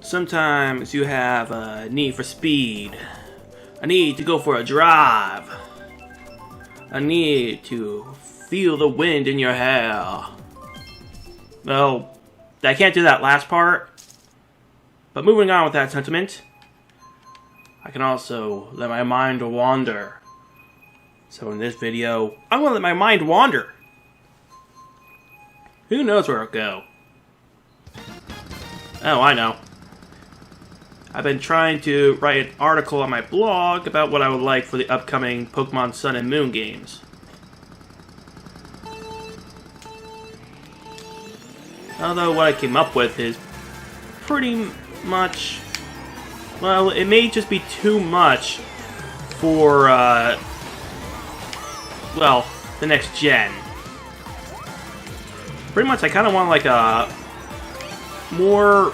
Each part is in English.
Sometimes you have a need for speed, a need to go for a drive, a need to feel the wind in your hair. Well, I can't do that last part, but moving on with that sentiment, I can also let my mind wander. So in this video, I'm going to let my mind wander. Who knows where it'll go? Oh, I know. I've been trying to write an article on my blog about what I would like for the upcoming Pokemon Sun and Moon games. Although what I came up with is pretty much... well, it may just be too much for, well, the next gen. Pretty much I kind of want like a more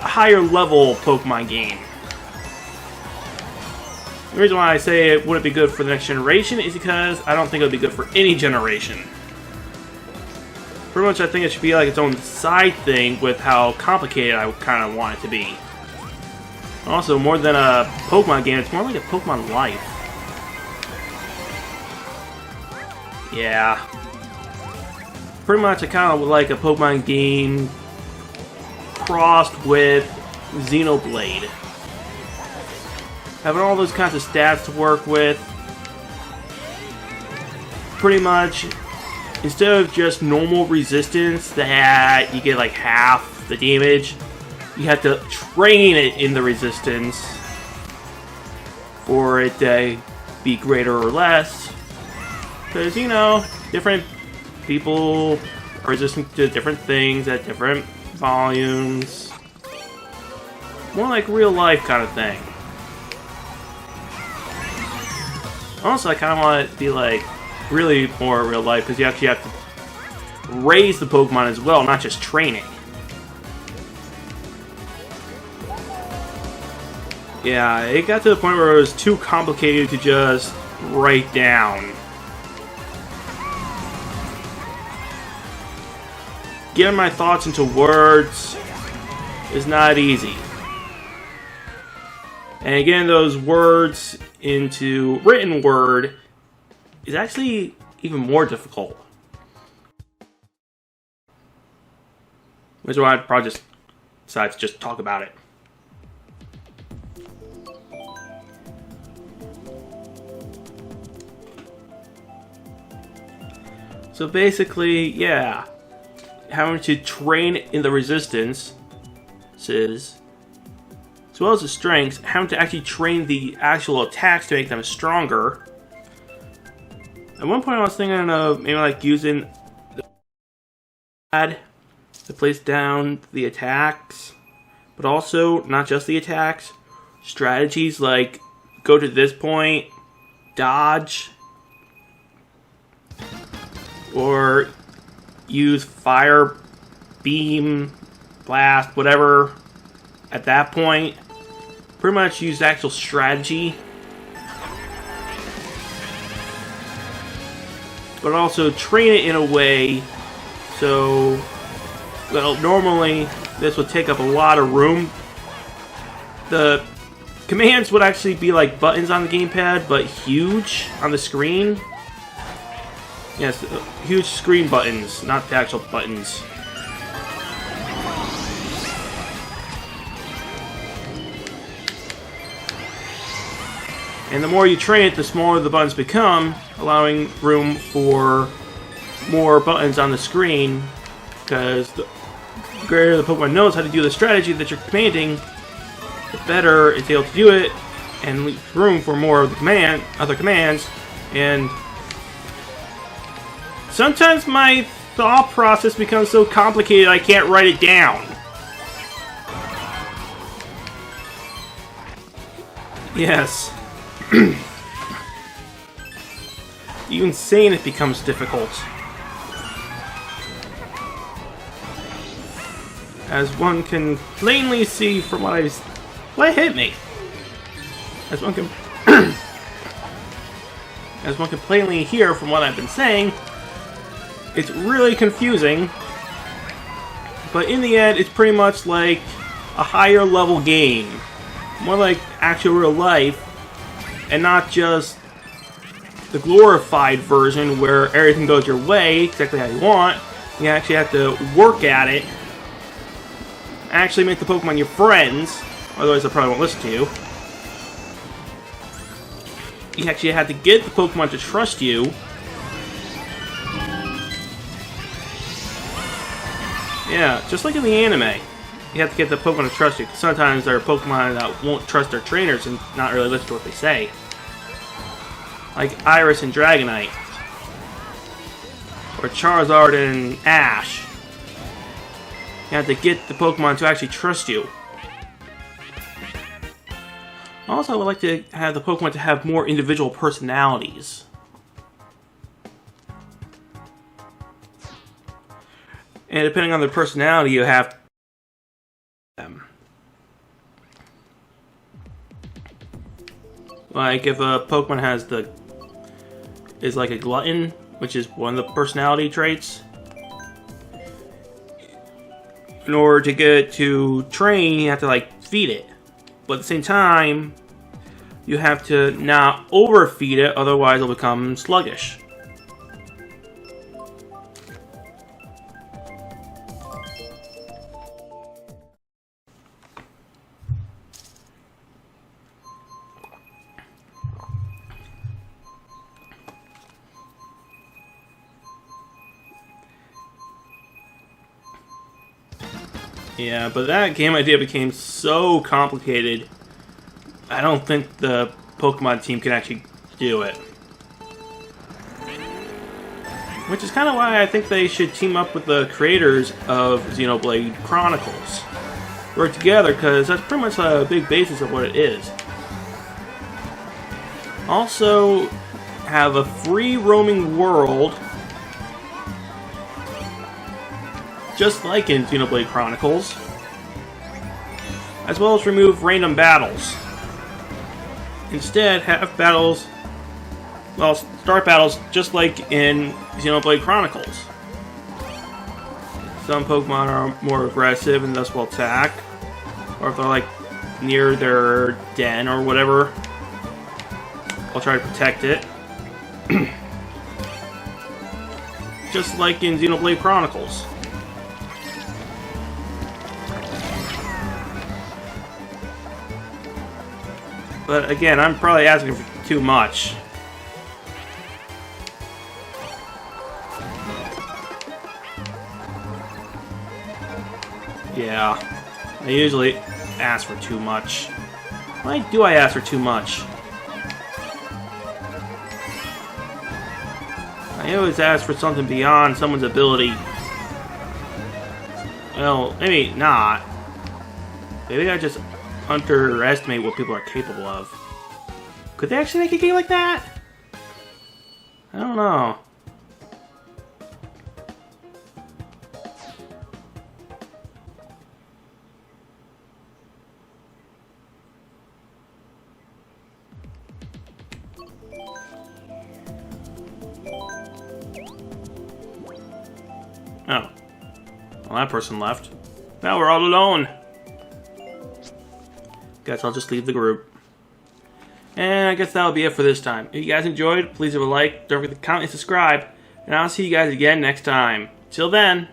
higher level Pokemon game. The reason why I say it wouldn't be good for the next generation is because I don't think it would be good for any generation. Pretty much I think it should be like its own side thing with how complicated I kind of want it to be. Also, more than a Pokemon game, it's more like a Pokemon life. Yeah. Pretty much I kind of would like a Pokemon game crossed with Xenoblade. Having all those kinds of stats to work with. Pretty much, instead of just normal resistance that you get like half the damage, you have to train it in the resistance for it to be greater or less. Because, you know, different people are resistant to different things at different volumes. More like real life kind of thing. Also, I kind of want it to be like really more real life because you actually have to raise the Pokemon as well, not just training. Yeah, it got to the point where it was too complicated to just write down. Getting my thoughts into words is not easy. And getting those words into written word is actually even more difficult. Which is why I'd probably just decide to just talk about it. So basically, yeah, having to train in the resistances, as well as the strengths, having to actually train the actual attacks to make them stronger. At one point I was thinking of maybe like using the pad to place down the attacks, but also not just the attacks, strategies like go to this point, dodge, or use fire, beam, blast, whatever at that point. Pretty much use actual strategy. But also train it in a way so, well, normally this would take up a lot of room. The commands would actually be like buttons on the gamepad, but huge on the screen. Yes, huge screen buttons, not the actual buttons. And the more you train it, the smaller the buttons become, allowing room for more buttons on the screen, because the greater the Pokemon knows how to do the strategy that you're commanding, the better it's able to do it, and leaves room for more of the other commands, and sometimes my thought process becomes so complicated I can't write it down. Yes. Even saying it becomes difficult. As one can plainly see from what hit me. As one can as one can plainly hear from what I've been saying, it's really confusing. But in the end, it's pretty much like a higher level game. More like actual real life, and not just the glorified version where everything goes your way, exactly how you want. You actually have to work at it, actually make the Pokemon your friends, otherwise they probably won't listen to you. You actually have to get the Pokemon to trust you. Yeah, just like in the anime. You have to get the Pokemon to trust you, because sometimes there are Pokemon that won't trust their trainers and not really listen to what they say. Like Iris and Dragonite. Or Charizard and Ash. You have to get the Pokemon to actually trust you. Also, I would like to have the Pokemon to have more individual personalities. And depending on their personality, you have them. Like if a Pokemon is like a glutton, which is one of the personality traits. In order to get it to train, you have to like feed it. But at the same time, you have to not overfeed it, otherwise it'll become sluggish. Yeah, but that game idea became so complicated, I don't think the Pokemon team can actually do it. Which is kind of why I think they should team up with the creators of Xenoblade Chronicles. Work together, because that's pretty much a big basis of what it is. Also, have a free roaming world, just like in Xenoblade Chronicles, as well as remove random battles. Instead, have battles, well, start battles just like in Xenoblade Chronicles. Some Pokemon are more aggressive and thus will attack, or if they're like near their den or whatever, I'll try to protect it. Just like in Xenoblade Chronicles. But again, I'm probably asking for too much. Yeah, I usually ask for too much. Why do I ask for too much? I always ask for something beyond someone's ability. Well, maybe not. Maybe I just underestimate what people are capable of. Could they actually make a game like that? I don't know. Oh. Well, that person left. Now we're all alone. Guess I'll just leave the group. And I guess that'll be it for this time. If you guys enjoyed, please leave a like, don't forget to comment and subscribe, and I'll see you guys again next time. Till then.